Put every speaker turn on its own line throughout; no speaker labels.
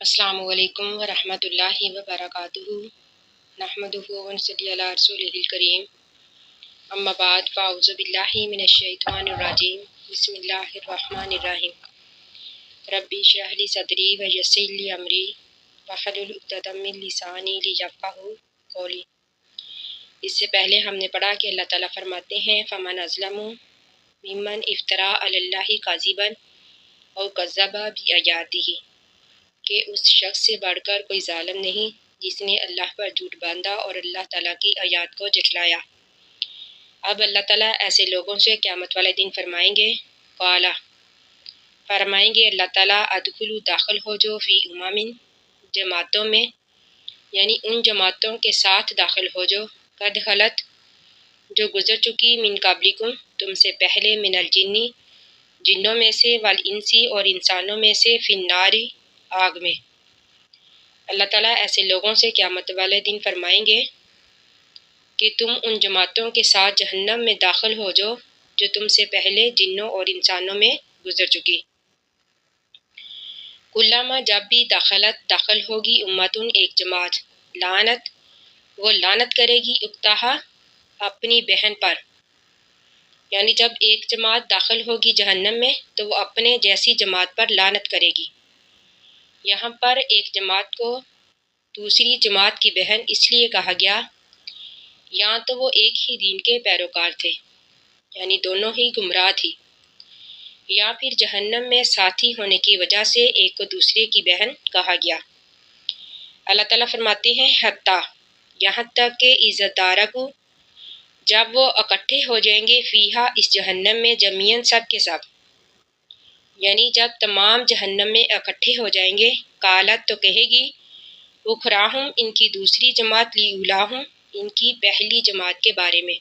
السلام علیکم ورحمۃ اللہ وبرکاتہ نحمدہ ونصلی علی رسولہ الکریم اما بعد فاعوذ باللہ من الشیطان الرجیم بسم اللہ الرحمن الرحیم ربی اشرح لی صدری ویسر لی امری واحلل عقدۃ من لسانی لیفقہوا قولی۔ اس سے پہلے ہم نے پڑھا کہ اللہ تعالیٰ فرماتے ہیں فمن اظلم ممن افترا علی اللہ کاذبا او کذب بآیاتہ، کہ اس شخص سے بڑھ کر کوئی ظالم نہیں جس نے اللہ پر جھوٹ باندھا اور اللہ تعالیٰ کی آیات کو جھٹلایا۔ اب اللہ تعالیٰ ایسے لوگوں سے قیامت والے دن فرمائیں گے، قالا فرمائیں گے اللہ تعالیٰ ادخلوا داخل ہو جو فی امم جماعتوں میں، یعنی ان جماعتوں کے ساتھ داخل ہو جو قد خلت جو گزر چکی من قبلکم تم سے پہلے من الجنی جنوں میں سے والانسی اور انسانوں میں سے فی النار آگ میں۔ اللہ تعالیٰ ایسے لوگوں سے قیامت والے دن فرمائیں گے کہ تم ان جماعتوں کے ساتھ جہنم میں داخل ہو جو تم سے پہلے جنوں اور انسانوں میں گزر چکی۔ کلما جب بھی داخل ہوگی امتن ایک جماعت، لعنت وہ لعنت کرے گی اختہا اپنی بہن پر، یعنی جب ایک جماعت داخل ہوگی جہنم میں تو وہ اپنے جیسی جماعت پر لعنت کرے گی۔ یہاں پر ایک جماعت کو دوسری جماعت کی بہن اس لیے کہا گیا یا تو وہ ایک ہی دین کے پیروکار تھے، یعنی دونوں ہی گمراہ تھی، یا پھر جہنم میں ساتھی ہونے کی وجہ سے ایک کو دوسرے کی بہن کہا گیا۔ اللہ تعالیٰ فرماتے ہیں حتیٰ یہاں تک کہ عزت دارہ کو جب وہ اکٹھے ہو جائیں گے فیہا اس جہنم میں جمیعاً سب کے سب، یعنی جب تمام جہنم میں اکٹھے ہو جائیں گے قالت تو کہے گی اخراہم ان کی دوسری جماعت لی اولاہم ان کی پہلی جماعت کے بارے میں،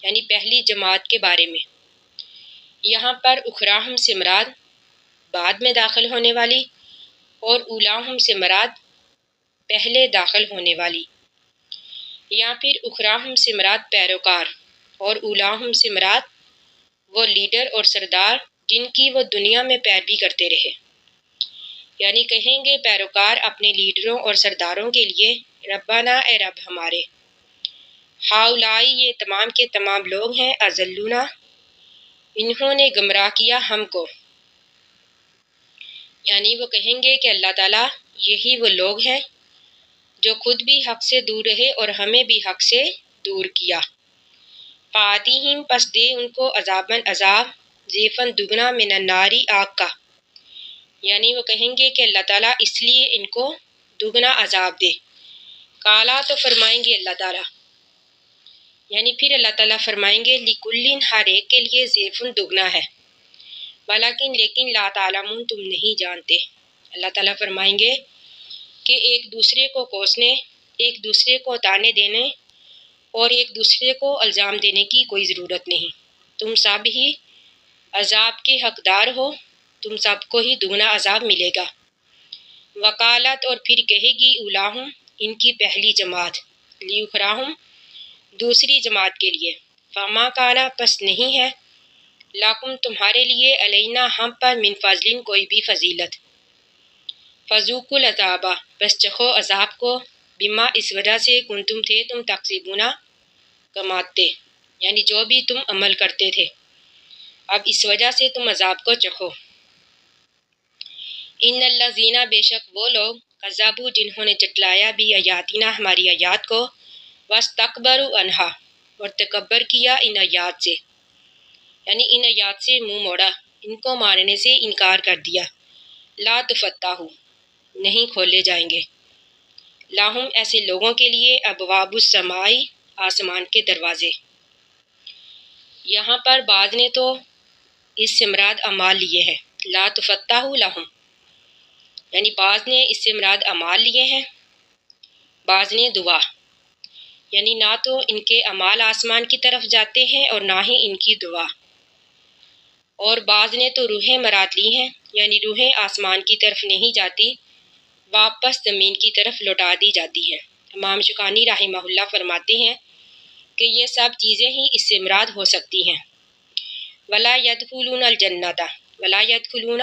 یعنی پہلی جماعت کے بارے میں۔ یہاں پر اخراہم سے مراد بعد میں داخل ہونے والی اور اولاہم سے مراد پہلے داخل ہونے والی، یا پھر اخراہم سے مراد پیروکار اور اولاہم سے مراد وہ لیڈر اور سردار جن کی وہ دنیا میں پیروی کرتے رہے، یعنی کہیں گے پیروکار اپنے لیڈروں اور سرداروں کے لیے ربنا اے رب ہمارے، ہاؤلائی یہ تمام کے تمام لوگ ہیں اضلونا انہوں نے گمراہ کیا ہم کو، یعنی وہ کہیں گے کہ اللہ تعالیٰ یہی وہ لوگ ہیں جو خود بھی حق سے دور رہے اور ہمیں بھی حق سے دور کیا۔ فآتیہم پس دے ان کو عذاباً عذاب ضعفاً دگنا من الناری آگ کا، یعنی وہ کہیں گے کہ اللہ تعالیٰ اس لیے ان کو دگنا عذاب دے۔ کالا تو فرمائیں گے اللہ تعالیٰ، یعنی پھر اللہ تعالیٰ فرمائیں گے لکلن ہر ایک کے لیے ضعفاً دگنا ہے، لیکن لا تعلمون تم نہیں جانتے۔ اللہ تعالیٰ فرمائیں گے کہ ایک دوسرے کو کوسنے، ایک دوسرے کو تانے دینے اور ایک دوسرے کو الزام دینے کی کوئی ضرورت نہیں، تم سب ہی عذاب کے حقدار ہو، تم سب کو ہی دگنا عذاب ملے گا۔ وکالت اور پھر کہے گی اولاہم ان کی پہلی جماعت لیوخراہم دوسری جماعت کے لیے فما کانا پس نہیں ہے لاکم تمہارے لیے علینا ہم پر من فضلن کوئی بھی فضیلت، فذوقوا العذاب بس چکھو عذاب کو بما اس وجہ سے کنتم تھے تم تکذبون کماتے، یعنی جو بھی تم عمل کرتے تھے اب اس وجہ سے تم عذاب کو چکھو۔ ان الذین بے شک وہ لوگ کذبوا جنہوں نے جھٹلایا بھی آیاتنا ہماری آیات کو، واستکبروا عنہا اور تکبر کیا ان آیات سے، یعنی ان آیات سے منہ موڑا، ان کو ماننے سے انکار کر دیا، لا تفتح نہیں کھولے جائیں گے، لاہم ایسے لوگوں کے لیے ابواب السماء آسمان کے دروازے۔ یہاں پر بعض نے تو اس سے مراد اعمال لیے ہیں، لا تفتح لہم، یعنی بعض نے اس سے مراد اعمال لیے ہیں، بعض نے دعا، یعنی نہ تو ان کے اعمال آسمان کی طرف جاتے ہیں اور نہ ہی ان کی دعا، اور بعض نے تو روحیں مراد لی ہیں، یعنی روحیں آسمان کی طرف نہیں جاتی، واپس زمین کی طرف لوٹا دی جاتی ہیں۔ امام شوکانی رحمہ اللہ فرماتے ہیں کہ یہ سب چیزیں ہی اس سے مراد ہو سکتی ہیں۔ ولا يدخلون الجنۃ ولا يدخلون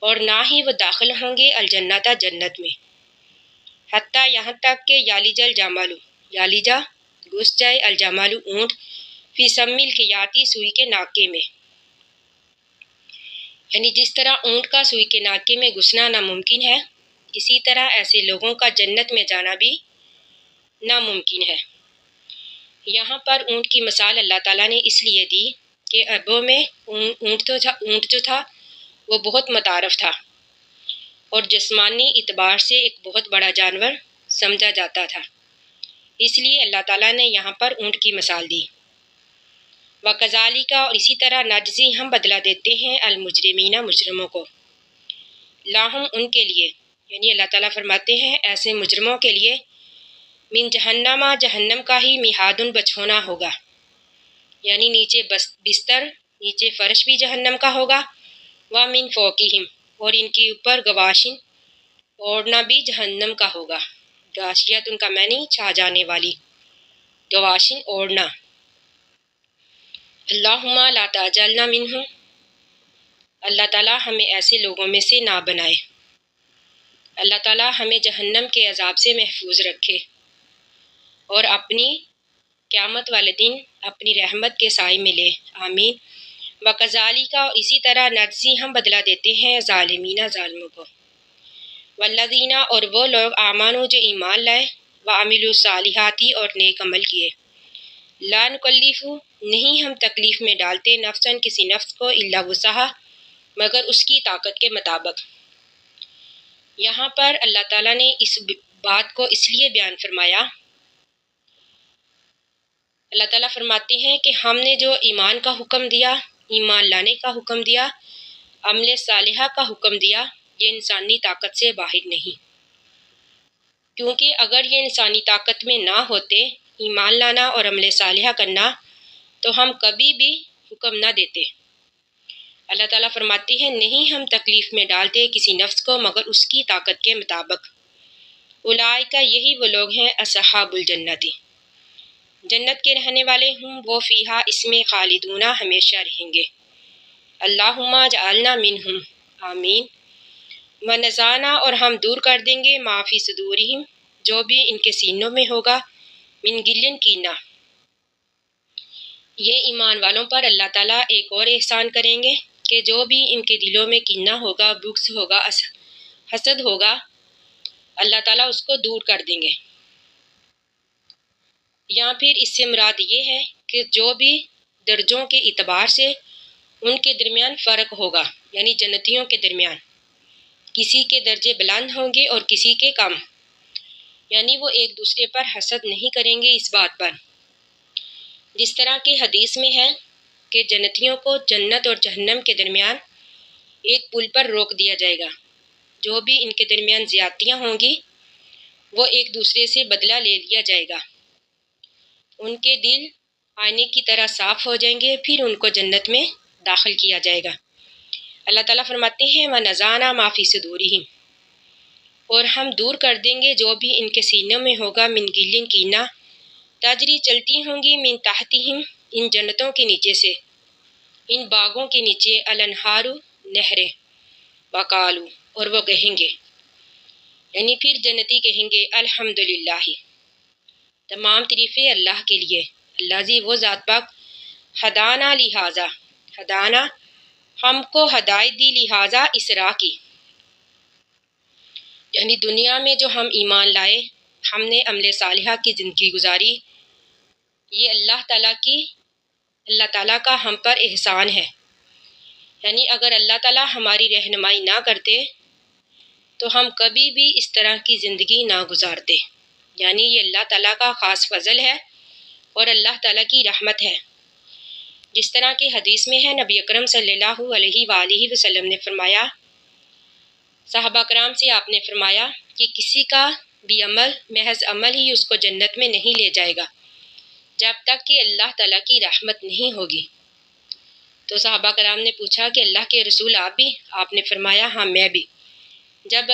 اور نہ ہی وہ داخل ہوں گے الجنت جنت میں، حتیٰ یہاں تک کہ یالجل جمالو، یالجا گھس جائے، الجمالو اونٹ، فی سم الخیاطی سوئی کے ناکے میں، یعنی جس طرح اونٹ کا سوئی کے ناکے میں گھسنا ناممکن ہے، اسی طرح ایسے لوگوں کا جنت میں جانا بھی ناممکن ہے۔ یہاں پر اونٹ کی مثال اللہ تعالیٰ نے اس لیے دی کہ عربوں میں اونٹ جو تھا وہ بہت متعارف تھا اور جسمانی اعتبار سے ایک بہت بڑا جانور سمجھا جاتا تھا، اس لیے اللہ تعالیٰ نے یہاں پر اونٹ کی مثال دی۔ وَكَذَلِكَ، اور اسی طرح نجزی ہم بدلہ دیتے ہیں المجرمین مجرموں کو، لاہم ان کے لیے، یعنی اللہ تعالیٰ فرماتے ہیں ایسے مجرموں کے لیے، من جہنم جہنم کا ہی میہادن بچھونا ہوگا، یعنی نیچے بستر، نیچے فرش بھی جہنم کا ہوگا، وَمِن فوقہم، اور ان کے اوپر گواشن اوڑھنا بھی جہنم کا ہوگا، غاشیت ان کا معنی چھا جانے والی، گواشن اوڑھنا۔ اللہم لا تجعلنا منہم، اللہ تعالیٰ ہمیں ایسے لوگوں میں سے نہ بنائے، اللہ تعالیٰ ہمیں جہنم کے عذاب سے محفوظ رکھے اور اپنی قیامت والے دن اپنی رحمت کے سائے میں لے، آمین۔ وَكَذَلِكَ، اور اسی طرح نجزی ہم بدلہ دیتے ہیں ظالمین ظالموں کو، والذین، اور وہ لوگ آمنوا جو ایمان لائے، وعملوا الصالحات، اور نیک عمل کیے، لا نکلف، نہیں ہم تکلیف میں ڈالتے، نفساً کسی نفس کو، الا وسعہا، مگر اس کی طاقت کے مطابق۔ یہاں پر اللہ تعالیٰ نے اس بات کو اس لیے بیان فرمایا، اللہ تعالیٰ فرماتے ہیں کہ ہم نے جو ایمان کا حکم دیا، ایمان لانے کا حکم دیا، عمل صالحہ کا حکم دیا، یہ انسانی طاقت سے باہر نہیں، کیونکہ اگر یہ انسانی طاقت میں نہ ہوتے ایمان لانا اور عمل صالحہ کرنا تو ہم کبھی بھی حکم نہ دیتے۔ اللہ تعالیٰ فرماتے ہیں نہیں ہم تکلیف میں ڈالتے کسی نفس کو مگر اس کی طاقت کے مطابق، اولئک، یہی وہ لوگ ہیں، اصحاب الجنت، جنت کے رہنے والے، ہوں وہ فیہا، اس میں، خالدون، ہمیشہ رہیں گے، اللہم اجعلنا منہم، آمین۔ ونزعنا، اور ہم دور کر دیں گے، ما فی صدورہم، جو بھی ان کے سینوں میں ہوگا، من غل، کینہ۔ یہ ایمان والوں پر اللہ تعالیٰ ایک اور احسان کریں گے کہ جو بھی ان کے دلوں میں کینہ ہوگا، بغض ہوگا، حسد ہوگا، اللہ تعالیٰ اس کو دور کر دیں گے۔ یا پھر اس سے مراد یہ ہے کہ جو بھی درجوں کے اعتبار سے ان کے درمیان فرق ہوگا، یعنی جنتیوں کے درمیان کسی کے درجے بلند ہوں گے اور کسی کے کم، یعنی وہ ایک دوسرے پر حسد نہیں کریں گے اس بات پر، جس طرح کہ حدیث میں ہے کہ جنتیوں کو جنت اور جہنم کے درمیان ایک پل پر روک دیا جائے گا، جو بھی ان کے درمیان زیادتیاں ہوں گی وہ ایک دوسرے سے بدلہ لے لیا جائے گا، ان کے دل آئینے کی طرح صاف ہو جائیں گے، پھر ان کو جنت میں داخل کیا جائے گا۔ اللہ تعالیٰ فرماتے ہیں وَنَزَعْنَا مَا فِي صُدُورِهِمْ، اور ہم دور کر دیں گے جو بھی ان کے سینوں میں ہوگا، من غل، کینہ، تجری، چلتی ہوں گی، من تحتہم، ان جنتوں کے نیچے سے، ان باغوں کے نیچے، الانہار، نہریں، وقالو، اور وہ کہیں گے، یعنی پھر جنتی کہیں گے، الحمدللہ، تمام تعریفیں اللہ کے لیے، اللہ جی وہ ذات پاک، ہدانا لہذا، ہدانا، ہم کو ہدایت دی، لہذا، اس راہ کی، یعنی دنیا میں جو ہم ایمان لائے، ہم نے عمل صالحہ کی زندگی گزاری، یہ اللہ تعالیٰ کا ہم پر احسان ہے، یعنی اگر اللہ تعالیٰ ہماری رہنمائی نہ کرتے تو ہم کبھی بھی اس طرح کی زندگی نہ گزارتے، یعنی یہ اللہ تعالیٰ کا خاص فضل ہے اور اللہ تعالیٰ کی رحمت ہے، جس طرح کہ حدیث میں ہے، نبی اکرم صلی اللہ علیہ وآلہ وسلم نے فرمایا، صحابہ کرام سے آپ نے فرمایا کہ کسی کا بھی عمل، محض عمل ہی اس کو جنت میں نہیں لے جائے گا جب تک کہ اللہ تعالیٰ کی رحمت نہیں ہوگی۔ تو صحابہ کرام نے پوچھا کہ اللہ کے رسول آپ بھی؟ آپ نے فرمایا ہاں میں بھی، جب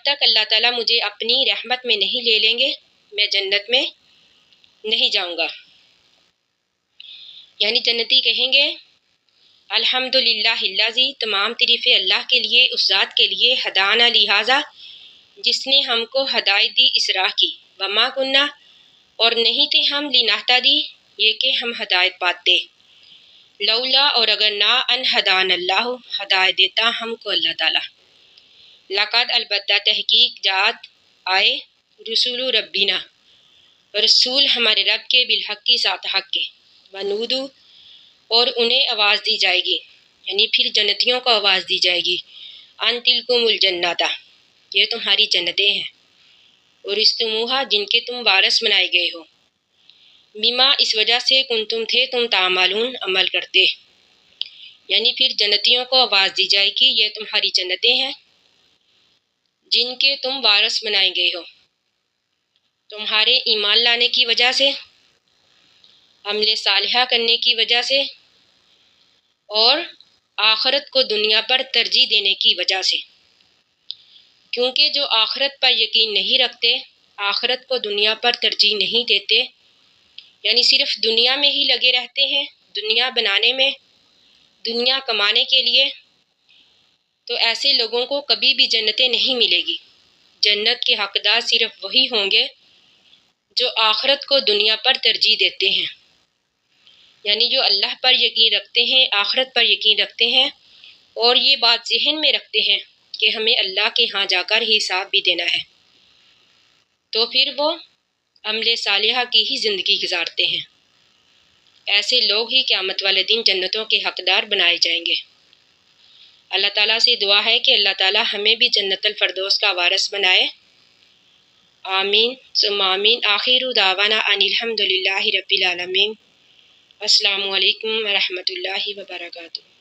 تک اللہ تعالیٰ مجھے اپنی رحمت میں نہیں لے لیں گے میں جنت میں نہیں جاؤں گا، یعنی جنتی کہیں گے الحمدللہ الذی، تمام تعریفیں اللہ کے لیے، اس ذات کے لیے، ہدانا لہذا جس نے ہم کو ہدایت دی اس راہ کی، وما کننا، اور نہیں تھے ہم، لنہتدی، یہ کہ ہم ہدایت پاتے، لولا، اور اگر نہ، ان ہدان اللہ، ہدایت دیتا ہم کو اللہ تعالیٰ، لقد، البتہ، تحقیق، جات، آئے، رسول ربنا، رسول ہمارے رب کے، بالحق کی ساتھ حق کے، ونودو، اور انہیں آواز دی جائے گی، یعنی پھر جنتیوں کو آواز دی جائے گی، ان تلکم الجنت، یہ تمہاری جنتیں ہیں، ورثتموہا، جن کے تم وارث بنائے گئے ہو، بما، اس وجہ سے، کنتم تھے تم، تعملون، عمل کرتے، یعنی پھر جنتیوں کو آواز دی جائے گی، یہ تمہاری جنتیں ہیں جن کے تم وارث بنائے گئے ہو، تمہارے ایمان لانے کی وجہ سے، عمل صالحہ کرنے کی وجہ سے، اور آخرت کو دنیا پر ترجیح دینے کی وجہ سے، کیونکہ جو آخرت پر یقین نہیں رکھتے، آخرت کو دنیا پر ترجیح نہیں دیتے، یعنی صرف دنیا میں ہی لگے رہتے ہیں، دنیا بنانے میں، دنیا کمانے کے لیے، تو ایسے لوگوں کو کبھی بھی جنتیں نہیں ملے گی۔ جنت کے حقدار صرف وہی ہوں گے جو آخرت کو دنیا پر ترجیح دیتے ہیں، یعنی جو اللہ پر یقین رکھتے ہیں، آخرت پر یقین رکھتے ہیں، اور یہ بات ذہن میں رکھتے ہیں کہ ہمیں اللہ کے ہاں جا کر حساب بھی دینا ہے، تو پھر وہ عمل صالحہ کی ہی زندگی گزارتے ہیں، ایسے لوگ ہی قیامت والے دن جنتوں کے حقدار بنائے جائیں گے۔ اللہ تعالیٰ سے دعا ہے کہ اللہ تعالیٰ ہمیں بھی جنت الفردوس کا وارث بنائے، آمین ثم آمین۔ آخر دعوانا ان الحمدللہ رب العالمین۔ السلام علیکم ورحمۃ اللہ وبرکاتہ۔